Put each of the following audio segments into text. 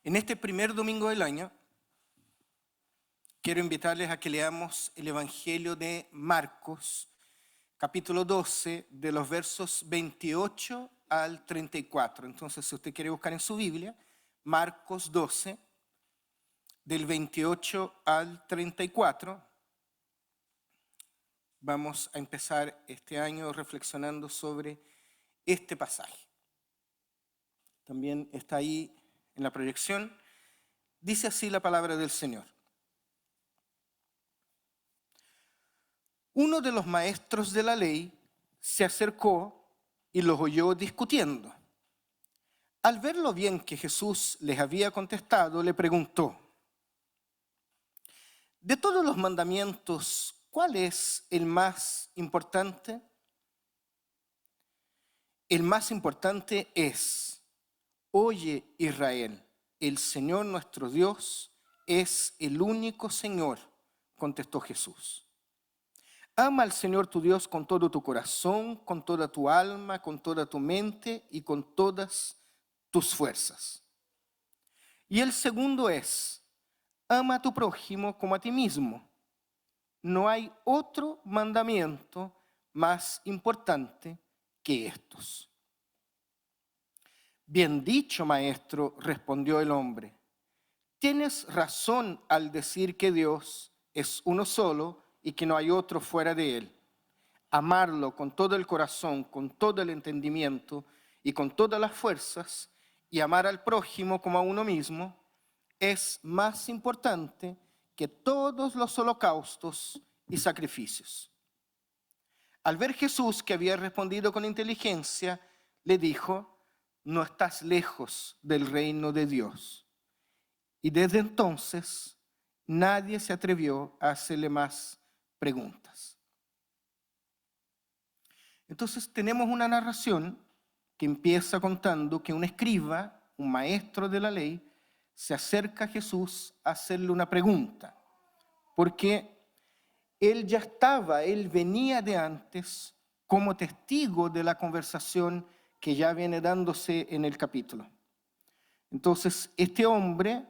En este primer domingo del año, quiero invitarles a que leamos el Evangelio de Marcos, capítulo 12, de los versos 28 al 34. Entonces, si usted quiere buscar en su Biblia, Marcos 12, del 28 al 34, vamos a empezar este año reflexionando sobre este pasaje. También está ahí en la proyección. Dice así la palabra del Señor. Uno de los maestros de la ley se acercó y los oyó discutiendo. Al ver lo bien que Jesús les había contestado, le preguntó: de todos los mandamientos, ¿cuál es el más importante? El más importante es: oye, Israel, el Señor nuestro Dios es el único Señor, contestó Jesús. Ama al Señor tu Dios con todo tu corazón, con toda tu alma, con toda tu mente y con todas tus fuerzas. Y el segundo es: ama a tu prójimo como a ti mismo. No hay otro mandamiento más importante que estos. Bien dicho, maestro, respondió el hombre. Tienes razón al decir que Dios es uno solo y que no hay otro fuera de él. Amarlo con todo el corazón, con todo el entendimiento y con todas las fuerzas, y amar al prójimo como a uno mismo, es más importante que todos los holocaustos y sacrificios. Al ver Jesús que había respondido con inteligencia, le dijo: no estás lejos del reino de Dios. Y desde entonces nadie se atrevió a hacerle más preguntas. Entonces tenemos una narración que empieza contando que un escriba, un maestro de la ley, se acerca a Jesús a hacerle una pregunta, porque él venía de antes como testigo de la conversación que ya viene dándose en el capítulo. Entonces, este hombre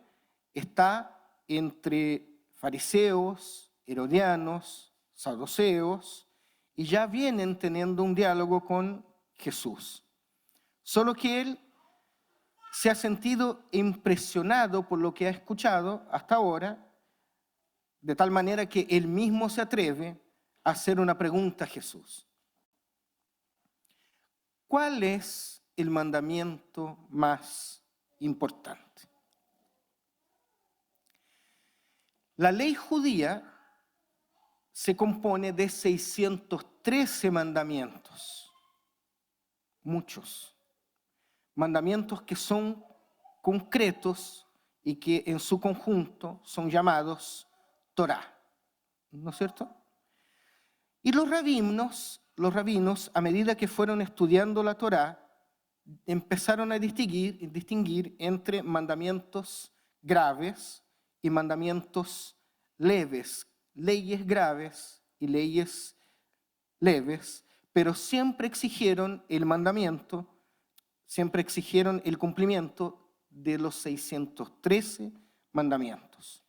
está entre fariseos, herodianos, saduceos, y ya vienen teniendo un diálogo con Jesús. Solo que él se ha sentido impresionado por lo que ha escuchado hasta ahora, de tal manera que él mismo se atreve a hacer una pregunta a Jesús. ¿Cuál es el mandamiento más importante? La ley judía se compone de 613 mandamientos, muchos mandamientos que son concretos y que en su conjunto son llamados Torá, ¿no es cierto? Y los rabinos, a medida que fueron estudiando la Torá, empezaron a distinguir entre mandamientos graves y mandamientos leves, leyes graves y leyes leves, pero siempre exigieron el mandamiento, siempre exigieron el cumplimiento de los 613 mandamientos.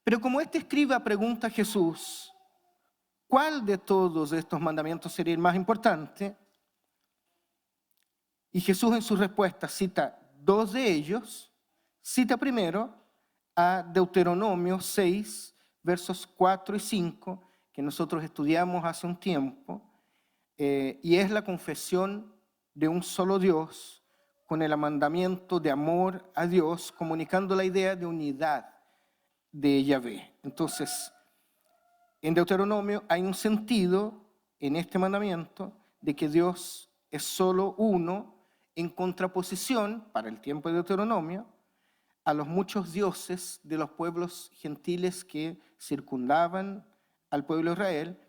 Pero como este escriba pregunta a Jesús, ¿cuál de todos estos mandamientos sería el más importante? Y Jesús en su respuesta cita dos de ellos. Cita primero a Deuteronomio 6, versos 4 y 5, que nosotros estudiamos hace un tiempo, y es la confesión de un solo Dios con el mandamiento de amor a Dios, comunicando la idea de unidad de Yahvé. Entonces, en Deuteronomio hay un sentido en este mandamiento de que Dios es solo uno, en contraposición, para el tiempo de Deuteronomio, a los muchos dioses de los pueblos gentiles que circundaban al pueblo de Israel,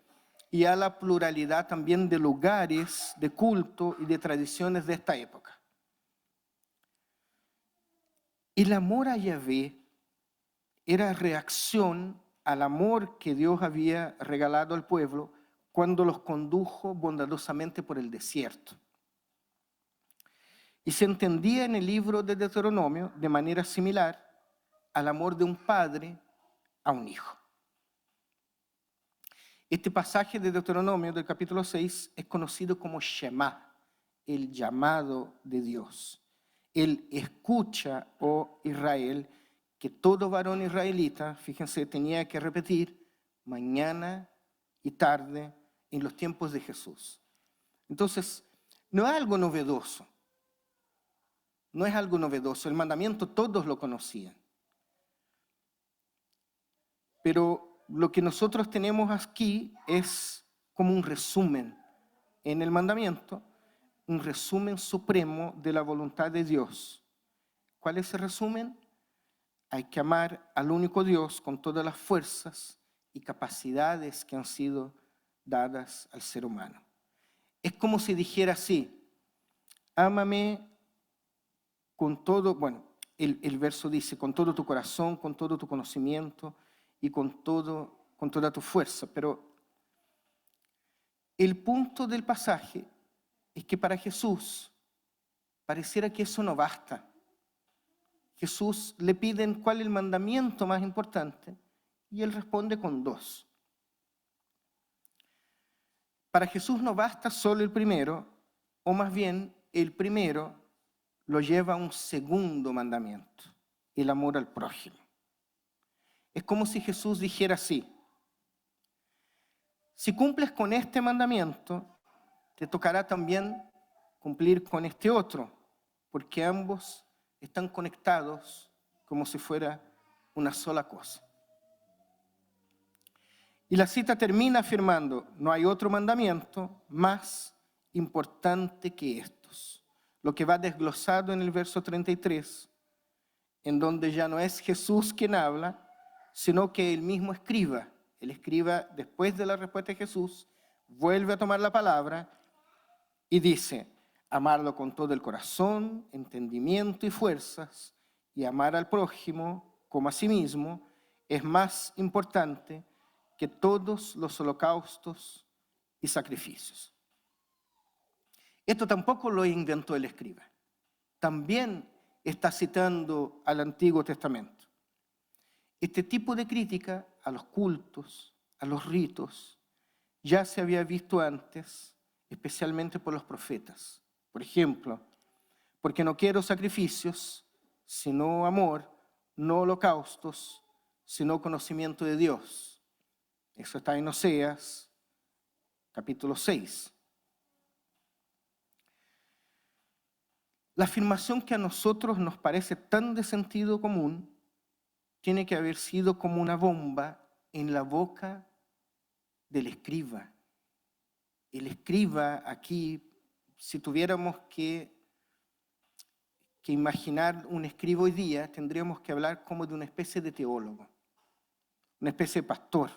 y a la pluralidad también de lugares de culto y de tradiciones de esta época. El amor a Yahvé era reacción al amor que Dios había regalado al pueblo cuando los condujo bondadosamente por el desierto. Y se entendía en el libro de Deuteronomio de manera similar al amor de un padre a un hijo. Este pasaje de Deuteronomio del capítulo 6 es conocido como Shema, el llamado de Dios. Él escucha, oh Israel, que todo varón israelita, fíjense, tenía que repetir mañana y tarde en los tiempos de Jesús. Entonces, no es algo novedoso. No es algo novedoso. El mandamiento todos lo conocían. Pero lo que nosotros tenemos aquí es como un resumen en el mandamiento, un resumen supremo de la voluntad de Dios. ¿Cuál es el resumen? Hay que amar al único Dios con todas las fuerzas y capacidades que han sido dadas al ser humano. Es como si dijera así: ámame con todo, bueno, el verso dice, con todo tu corazón, con todo tu conocimiento y con toda tu fuerza. Pero el punto del pasaje es que para Jesús pareciera que eso no basta. Jesús le piden cuál es el mandamiento más importante y él responde con 2. Para Jesús no basta solo el primero, o más bien el primero lo lleva a un segundo mandamiento, el amor al prójimo. Es como si Jesús dijera así: si cumples con este mandamiento, te tocará también cumplir con este otro, porque ambos están conectados como si fuera una sola cosa. Y la cita termina afirmando: no hay otro mandamiento más importante que estos. Lo que va desglosado en el verso 33, en donde ya no es Jesús quien habla, sino que el mismo escriba. El escriba, después de la respuesta de Jesús, vuelve a tomar la palabra y dice: amarlo con todo el corazón, entendimiento y fuerzas, y amar al prójimo como a sí mismo es más importante que todos los holocaustos y sacrificios. Esto tampoco lo inventó el escriba. También está citando al Antiguo Testamento. Este tipo de crítica a los cultos, a los ritos, ya se había visto antes, especialmente por los profetas. Por ejemplo, porque no quiero sacrificios, sino amor, no holocaustos, sino conocimiento de Dios. Eso está en Oseas, capítulo 6. La afirmación que a nosotros nos parece tan de sentido común tiene que haber sido como una bomba en la boca del escriba. El escriba aquí, si tuviéramos que imaginar un escriba hoy día, tendríamos que hablar como de una especie de teólogo, una especie de pastor.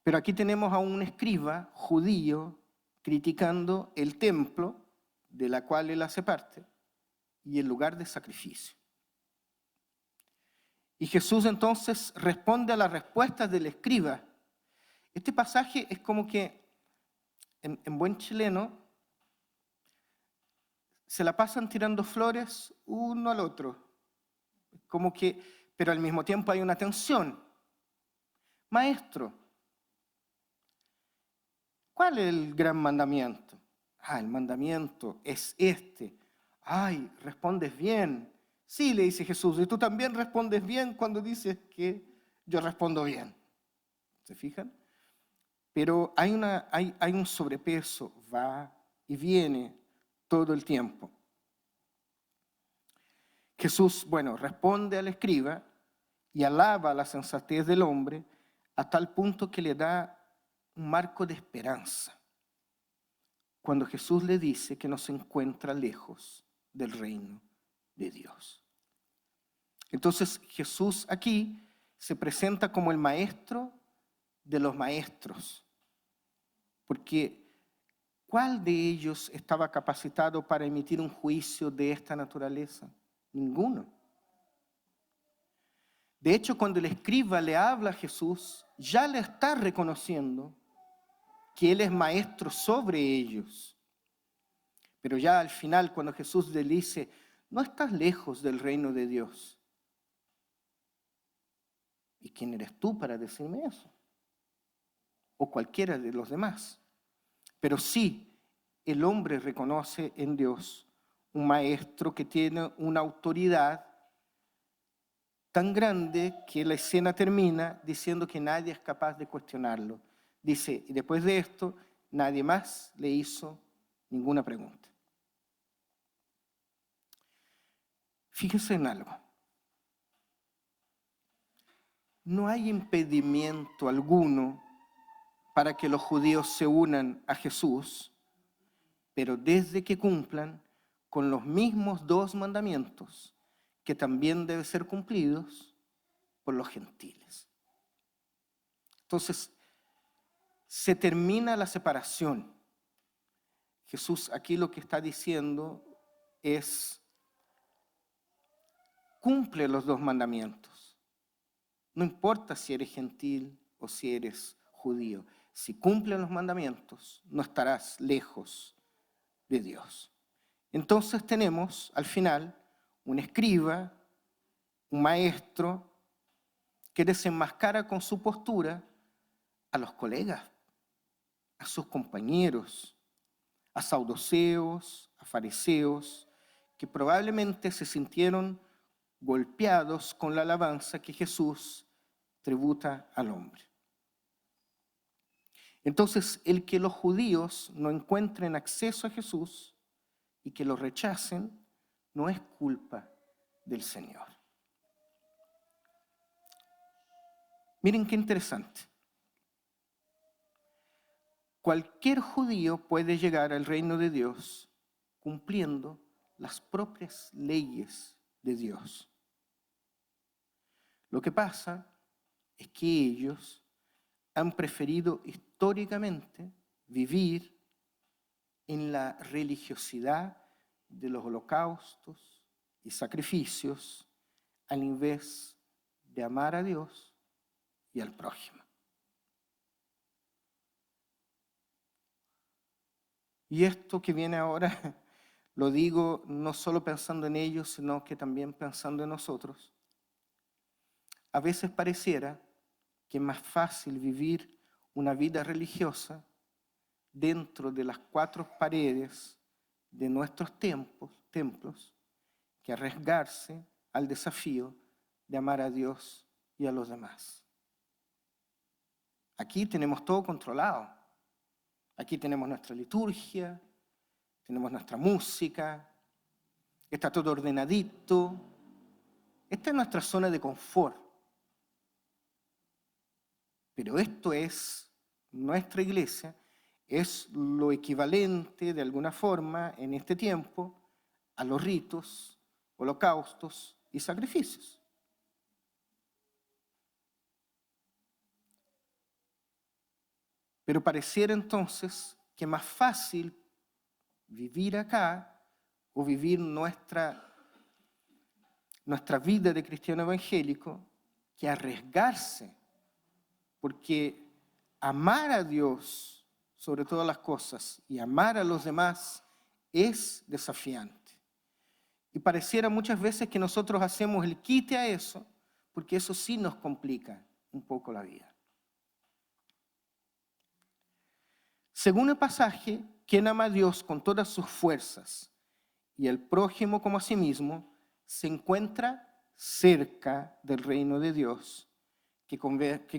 Pero aquí tenemos a un escriba judío criticando el templo, de la cual él hace parte, y el lugar de sacrificio. Y Jesús entonces responde a las respuestas del escriba. Este pasaje es como que, en buen chileno, se la pasan tirando flores uno al otro. Como que, pero al mismo tiempo hay una tensión. Maestro, ¿cuál es el gran mandamiento? El mandamiento es este. Ay, respondes bien. Sí, le dice Jesús, y tú también respondes bien cuando dices que yo respondo bien. ¿Se fijan? Pero hay un sobrepeso, va y viene todo el tiempo. Jesús, responde al escriba y alaba la sensatez del hombre a tal punto que le da un marco de esperanza. Cuando Jesús le dice que no se encuentra lejos del reino de Dios. Entonces Jesús aquí se presenta como el maestro de los maestros. Porque ¿cuál de ellos estaba capacitado para emitir un juicio de esta naturaleza? Ninguno. De hecho, cuando el escriba le habla a Jesús, ya le está reconociendo que él es maestro sobre ellos. Pero ya al final, cuando Jesús le dice, no estás lejos del reino de Dios. ¿Y quién eres tú para decirme eso? O cualquiera de los demás. Pero sí, el hombre reconoce en Dios un maestro que tiene una autoridad tan grande que la escena termina diciendo que nadie es capaz de cuestionarlo. Dice, y después de esto, nadie más le hizo ninguna pregunta. Fíjese en algo. No hay impedimento alguno para que los judíos se unan a Jesús, pero desde que cumplan con los mismos 2 mandamientos que también deben ser cumplidos por los gentiles. Entonces, se termina la separación. Jesús aquí lo que está diciendo es, cumple los 2 mandamientos. No importa si eres gentil o si eres judío. Si cumplen los mandamientos, no estarás lejos de Dios. Entonces tenemos al final un escriba, un maestro, que desenmascara con su postura a los colegas, a sus compañeros, a saduceos, a fariseos, que probablemente se sintieron golpeados con la alabanza que Jesús tributa al hombre. Entonces, el que los judíos no encuentren acceso a Jesús y que lo rechacen, no es culpa del Señor. Miren qué interesante. Cualquier judío puede llegar al reino de Dios cumpliendo las propias leyes de Dios. Lo que pasa es que ellos han preferido históricamente vivir en la religiosidad de los holocaustos y sacrificios en vez de amar a Dios y al prójimo. Y esto que viene ahora, lo digo no solo pensando en ellos, sino que también pensando en nosotros. A veces pareciera que es más fácil vivir una vida religiosa dentro de las 4 paredes de nuestros templos que arriesgarse al desafío de amar a Dios y a los demás. Aquí tenemos todo controlado. Aquí tenemos nuestra liturgia, tenemos nuestra música, está todo ordenadito. Esta es nuestra zona de confort. Pero esto es nuestra iglesia, es lo equivalente de alguna forma en este tiempo a los ritos, holocaustos y sacrificios. Pero pareciera entonces que es más fácil vivir acá o vivir nuestra vida de cristiano evangélico que arriesgarse, porque amar a Dios sobre todas las cosas y amar a los demás es desafiante. Y pareciera muchas veces que nosotros hacemos el quite a eso, porque eso sí nos complica un poco la vida. Según el pasaje, quien ama a Dios con todas sus fuerzas y al prójimo como a sí mismo, se encuentra cerca del reino de Dios, que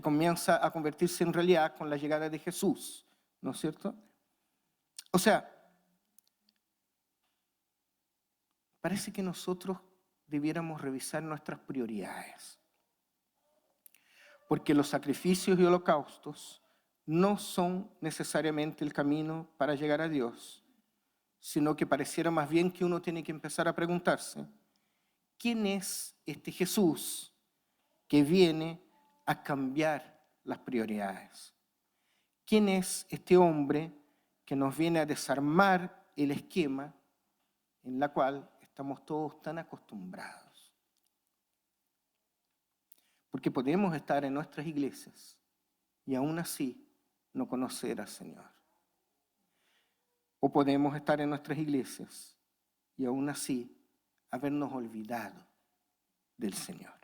comienza a convertirse en realidad con la llegada de Jesús, ¿no es cierto? O sea, parece que nosotros debiéramos revisar nuestras prioridades, porque los sacrificios y holocaustos no son necesariamente el camino para llegar a Dios, sino que pareciera más bien que uno tiene que empezar a preguntarse, ¿quién es este Jesús que viene a cambiar las prioridades? ¿Quién es este hombre que nos viene a desarmar el esquema en el cual estamos todos tan acostumbrados? Porque podemos estar en nuestras iglesias y aún así no conocer al Señor. O podemos estar en nuestras iglesias y aún así habernos olvidado del Señor.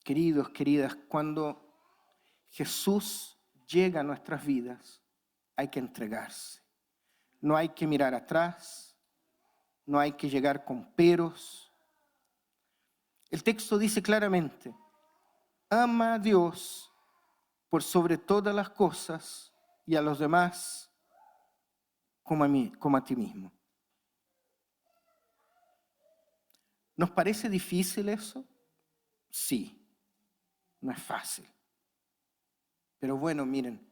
Queridos, queridas, cuando Jesús llega a nuestras vidas, hay que entregarse. No hay que mirar atrás, no hay que llegar con peros. El texto dice claramente, ama a Dios por sobre todas las cosas y a los demás como a ti mismo. ¿Nos parece difícil eso? Sí, no es fácil. Pero bueno, miren,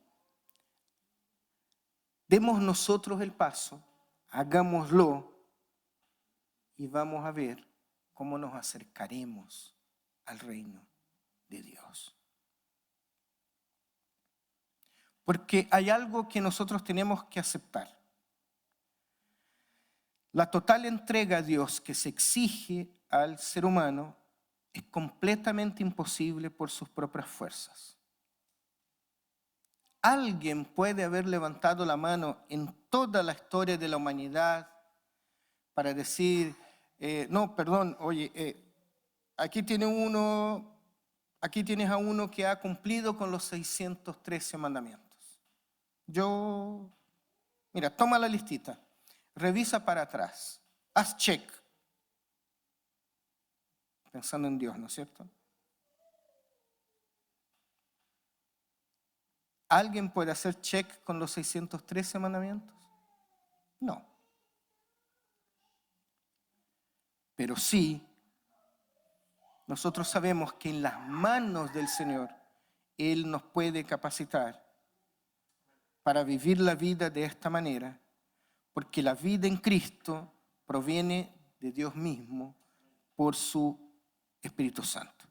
demos nosotros el paso, hagámoslo y vamos a ver cómo nos acercaremos al reino de Dios. Porque hay algo que nosotros tenemos que aceptar. La total entrega a Dios que se exige al ser humano es completamente imposible por sus propias fuerzas. Alguien puede haber levantado la mano en toda la historia de la humanidad para decir, no, perdón, oye, aquí tienes a uno que ha cumplido con los 613 mandamientos. Mira, toma la listita, revisa para atrás, haz check. Pensando en Dios, ¿no es cierto? ¿Alguien puede hacer check con los 613 mandamientos? No. Pero sí, nosotros sabemos que en las manos del Señor, Él nos puede capacitar para vivir la vida de esta manera, porque la vida en Cristo proviene de Dios mismo por su Espíritu Santo.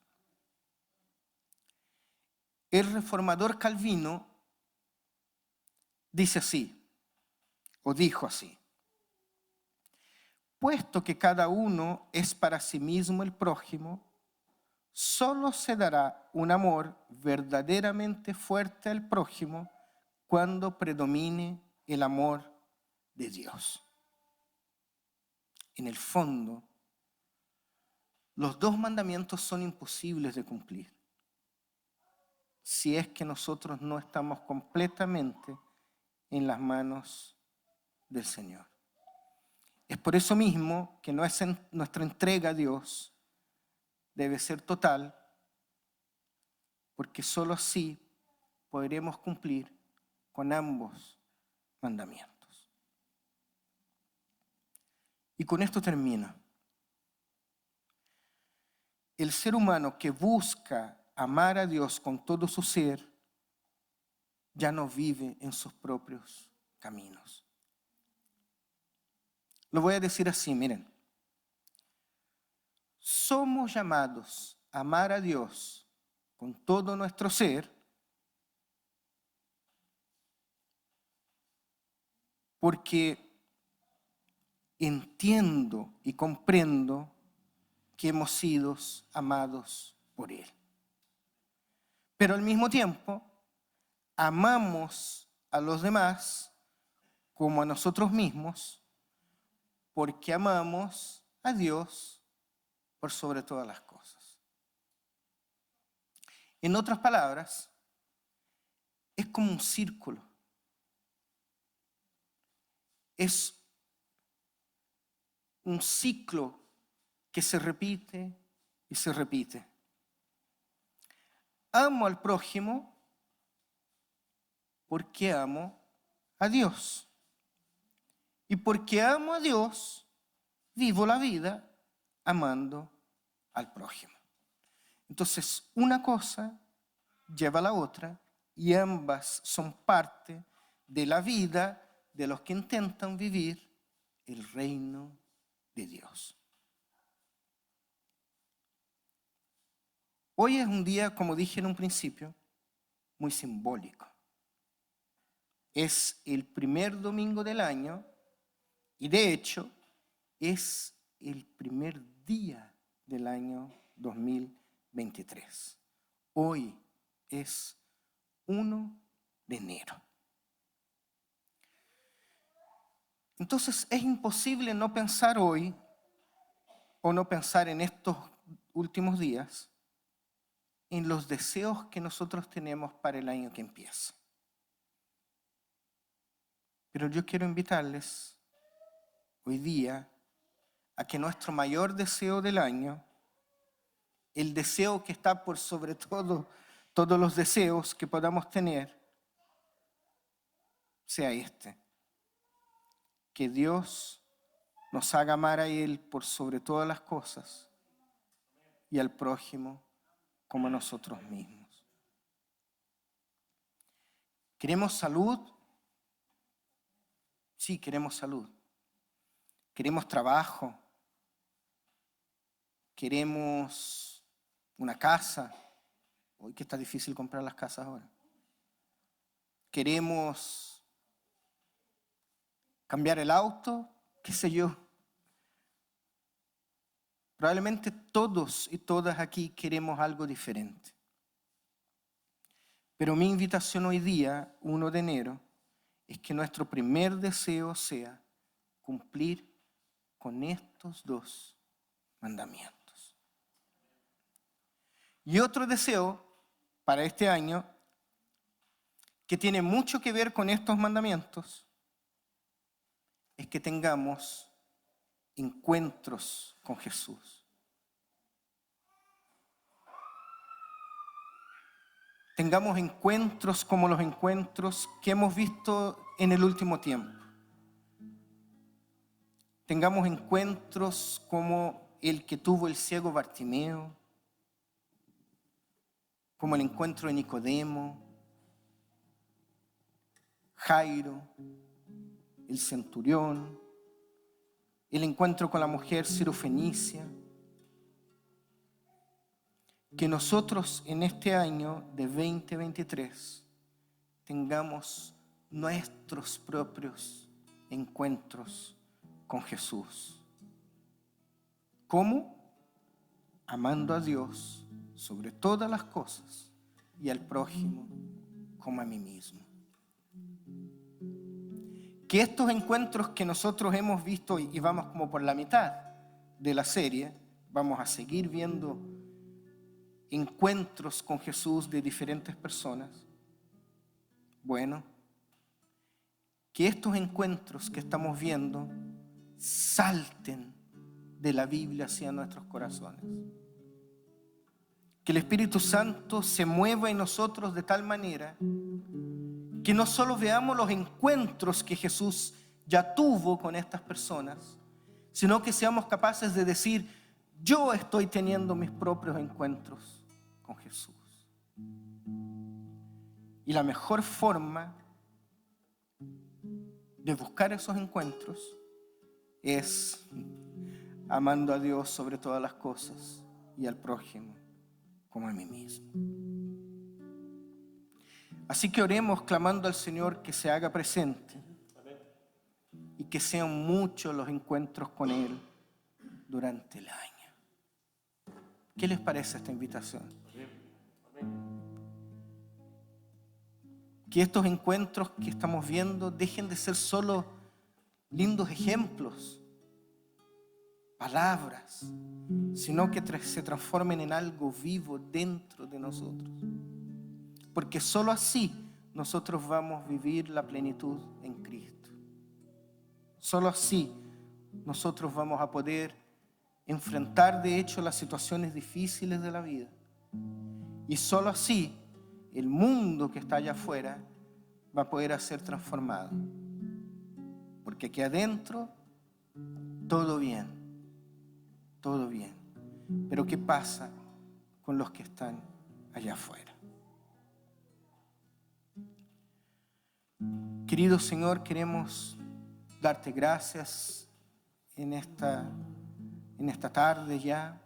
El reformador Calvino dice así, o dijo así, puesto que cada uno es para sí mismo el prójimo, solo se dará un amor verdaderamente fuerte al prójimo cuando predomine el amor de Dios. En el fondo, los dos mandamientos son imposibles de cumplir si es que nosotros no estamos completamente en las manos del Señor. Es por eso mismo que nuestra entrega a Dios debe ser total, porque solo así podremos cumplir con ambos mandamientos. Y con esto termino. El ser humano que busca amar a Dios con todo su ser, ya no vive en sus propios caminos. Lo voy a decir así, miren. Somos llamados a amar a Dios con todo nuestro ser, porque entiendo y comprendo que hemos sido amados por Él. Pero al mismo tiempo, amamos a los demás como a nosotros mismos, porque amamos a Dios por sobre todas las cosas. En otras palabras, es como un círculo. Es un ciclo que se repite y se repite. Amo al prójimo porque amo a Dios. Y porque amo a Dios, vivo la vida amando al prójimo. Entonces, una cosa lleva a la otra y ambas son parte de la vida de los que intentan vivir el reino de Dios. Hoy es un día, como dije en un principio, muy simbólico. Es el primer domingo del año y de hecho es el primer día del año 2023. Hoy es 1 de enero. Entonces es imposible no pensar hoy o no pensar en estos últimos días en los deseos que nosotros tenemos para el año que empieza. Pero yo quiero invitarles hoy día a que nuestro mayor deseo del año, el deseo que está por sobre todo todos los deseos que podamos tener, sea este: que Dios nos haga amar a Él por sobre todas las cosas y al prójimo como a nosotros mismos. ¿Queremos salud? Sí, queremos salud. Queremos trabajo. Queremos una casa. Hoy que está difícil comprar las casas ahora. Queremos cambiar el auto, qué sé yo. Probablemente todos y todas aquí queremos algo diferente. Pero mi invitación hoy día, 1 de enero, es que nuestro primer deseo sea cumplir con estos 2 mandamientos. Y otro deseo para este año, que tiene mucho que ver con estos mandamientos, es que tengamos encuentros con Jesús. Tengamos encuentros como los encuentros que hemos visto en el último tiempo. Tengamos encuentros como el que tuvo el ciego Bartimeo, como el encuentro de Nicodemo, Jairo, el centurión, el encuentro con la mujer sirofenicia. Que nosotros en este año de 2023 tengamos nuestros propios encuentros con Jesús. ¿Cómo? Amando a Dios sobre todas las cosas y al prójimo como a mí mismo. Que estos encuentros que nosotros hemos visto, y vamos como por la mitad de la serie, vamos a seguir viendo encuentros con Jesús de diferentes personas. Bueno, que estos encuentros que estamos viendo salten de la Biblia hacia nuestros corazones. Que el Espíritu Santo se mueva en nosotros de tal manera que no solo veamos los encuentros que Jesús ya tuvo con estas personas, sino que seamos capaces de decir: yo estoy teniendo mis propios encuentros con Jesús. Y la mejor forma de buscar esos encuentros es amando a Dios sobre todas las cosas y al prójimo como a mí mismo. Así que oremos clamando al Señor que se haga presente y que sean muchos los encuentros con Él durante el año. ¿Qué les parece esta invitación? Que estos encuentros que estamos viendo dejen de ser solo lindos ejemplos, palabras, sino que se transformen en algo vivo dentro de nosotros. Porque solo así nosotros vamos a vivir la plenitud en Cristo. Solo así nosotros vamos a poder enfrentar de hecho las situaciones difíciles de la vida. Y solo así el mundo que está allá afuera va a poder ser transformado. Porque aquí adentro todo bien, todo bien. Pero ¿qué pasa con los que están allá afuera? Querido Señor, queremos darte gracias en esta tarde ya.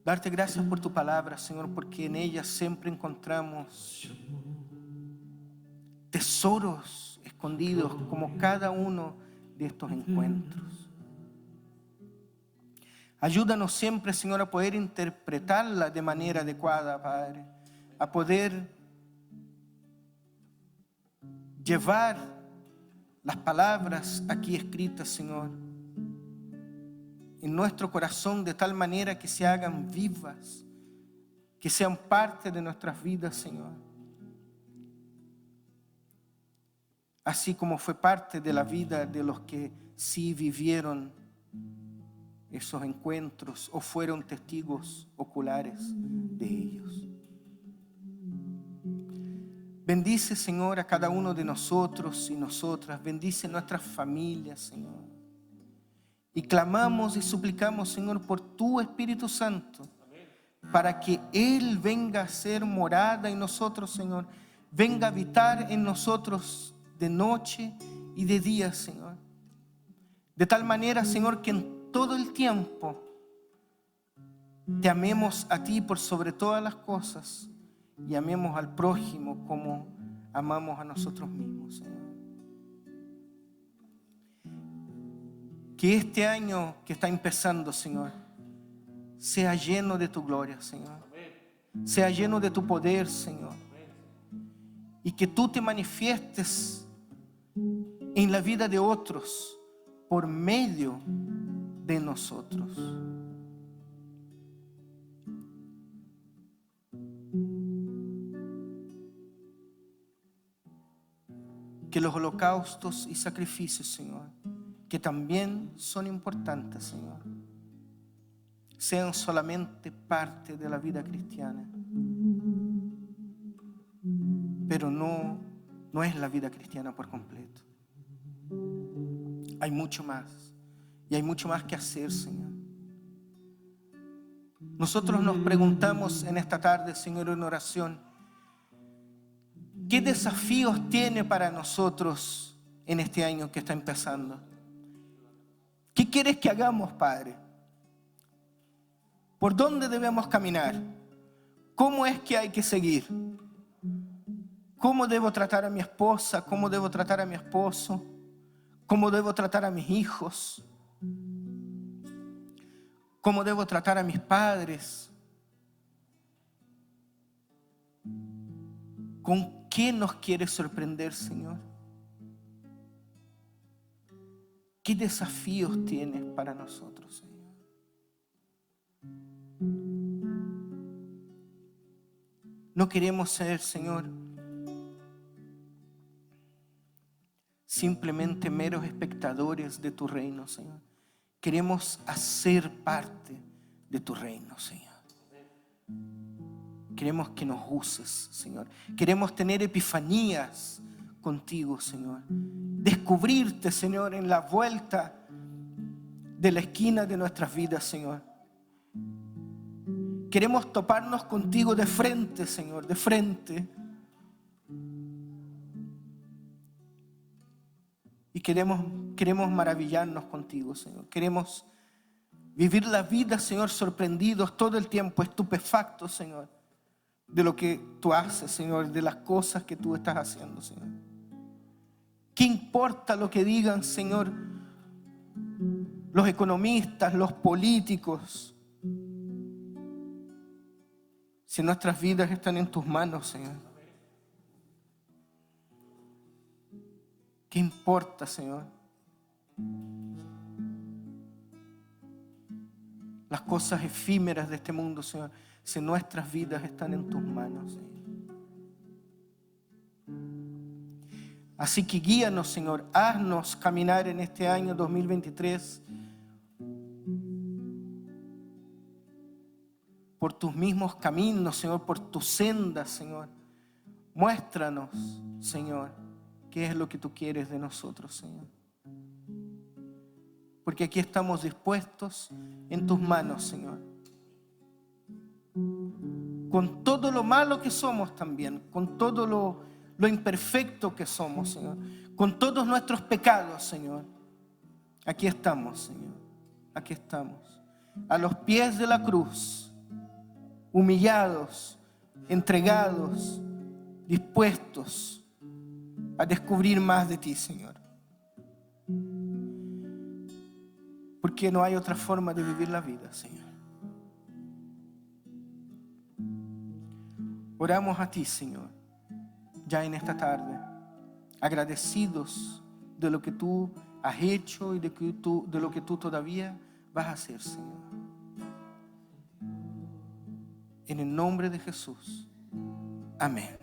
Darte gracias por tu palabra, Señor, porque en ella siempre encontramos tesoros escondidos como cada uno de estos encuentros. Ayúdanos siempre, Señor, a poder interpretarla de manera adecuada, Padre, a poder llevar las palabras aquí escritas, Señor, en nuestro corazón de tal manera que se hagan vivas, que sean parte de nuestras vidas, Señor. Así como fue parte de la vida de los que sí vivieron esos encuentros o fueron testigos oculares de ellos. Bendice, Señor, a cada uno de nosotros y nosotras. Bendice nuestras familias, Señor. Y clamamos y suplicamos, Señor, por tu Espíritu Santo, para que Él venga a ser morada en nosotros, Señor. Venga a habitar en nosotros de noche y de día, Señor. De tal manera, Señor, que en todo el tiempo te amemos a ti por sobre todas las cosas y amemos al prójimo como amamos a nosotros mismos, Señor. Que este año que está empezando, Señor, sea lleno de tu gloria, Señor. Sea lleno de tu poder, Señor. Y que tú te manifiestes en la vida de otros por medio de nosotros. Que los holocaustos y sacrificios, Señor, que también son importantes, Señor, sean solamente parte de la vida cristiana. Pero no es la vida cristiana por completo. Hay mucho más. Y hay mucho más que hacer, Señor. Nosotros nos preguntamos en esta tarde, Señor, en oración, ¿qué desafíos tiene para nosotros en este año que está empezando? ¿Qué quieres que hagamos, Padre? ¿Por dónde debemos caminar? ¿Cómo es que hay que seguir? ¿Cómo debo tratar a mi esposa? ¿Cómo debo tratar a mi esposo? ¿Cómo debo tratar a mis hijos? ¿Cómo debo tratar a mis padres? ¿Con qué nos quieres sorprender, Señor? ¿Qué desafíos tienes para nosotros, Señor? No queremos ser, Señor, simplemente meros espectadores de tu reino, Señor. Queremos hacer parte de tu reino, Señor. Queremos que nos uses, Señor. Queremos tener epifanías contigo, Señor. Descubrirte, Señor, en la vuelta de la esquina de nuestras vidas, Señor. Queremos toparnos contigo de frente, Señor, de frente. Y queremos maravillarnos contigo, Señor. Queremos vivir la vida, Señor, sorprendidos todo el tiempo, estupefactos, Señor, de lo que tú haces, Señor, de las cosas que tú estás haciendo, Señor. ¿Qué importa lo que digan, Señor, los economistas, los políticos, si nuestras vidas están en tus manos, Señor? ¿Qué importa, Señor? Las cosas efímeras de este mundo, Señor, si nuestras vidas están en tus manos, Señor. Así que guíanos, Señor, haznos caminar en este año 2023 por tus mismos caminos, Señor, por tus sendas, Señor. Muéstranos, Señor, qué es lo que tú quieres de nosotros, Señor. Porque aquí estamos dispuestos en tus manos, Señor. Con todo lo malo que somos también, con todo lo imperfecto que somos, Señor. Con todos nuestros pecados, Señor. Aquí estamos, Señor. Aquí estamos. A los pies de la cruz, humillados, entregados, dispuestos a descubrir más de ti, Señor. Porque no hay otra forma de vivir la vida, Señor. Oramos a ti, Señor, ya en esta tarde, agradecidos de lo que tú has hecho y de lo que tú todavía vas a hacer, Señor. En el nombre de Jesús. Amén.